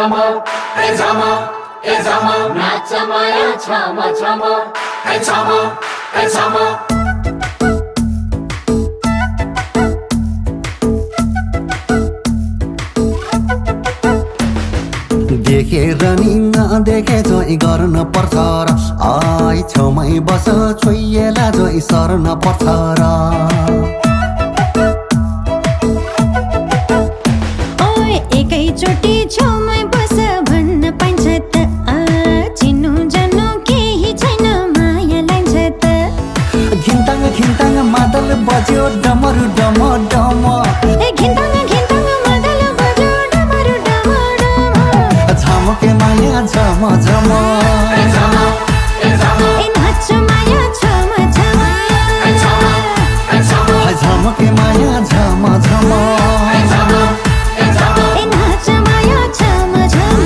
झमा ए झमा ए झमा नाच माया झमा झमा ए झमा ए झमा देखेर नि नदेखे जोइ गर्न पर्छ र आई छेउमै बस छोइएला जोइ सर्न पर्छ र ओए एकैचोटि छेउमै बस भन्न पाइन्छ त चिन्नु जान्नु केही छैन माया लान्छ त घिन्ताङ घिन्ताङ मादल बज्यो डमरु डम डम ए घिन्ताङ घिन्ताङ मादल बज्यो डमरु डम डम झमके माया झम झम ए झमा ए झमा ए नाच माया झम झम ए झमा ए झमा झमके माया झम झम ए झमा ए झमा ए नाच माया झम झम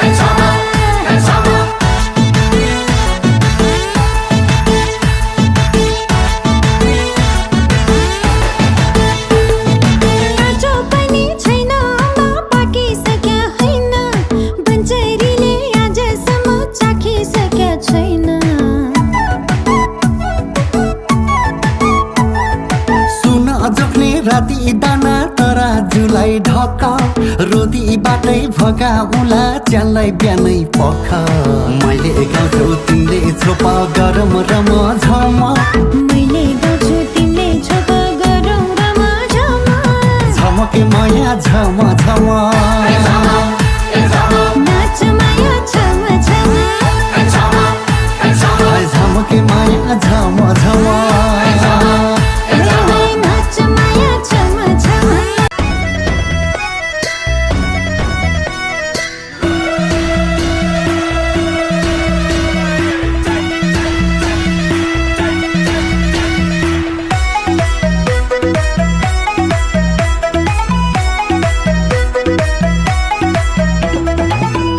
ए झमा ए झमा काँचो पनि छैन अम्बा पाकिसक्यो होइन बन्चरीले आजसम्म चाखिसक्यो छैन सुन जोख्ने राति दाना तराजुलाई ढक रोदी बाटै भगाउला च्यानलाई बिहानै पख मैले गाउँछु तिमीले छोप गरम रम झम मैले गाउँछु तिमीले छोप गरौँ रमा झमा झमके माया झम झम ए झमा ए झमा नाच माया झम झम ए झमा ए झमा झमके माया झम झम ए नाच माया झम झम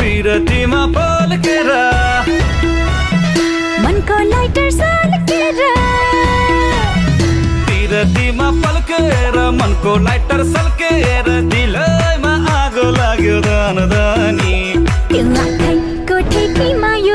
पिरतीमा पल्केर मनको लाइटर सल्केर पिरतीमा पल्केर मनको लाइटर सल्केर दिलैमा आगो लाग्यो दानी त्यो आँखाको ठेकीमा यो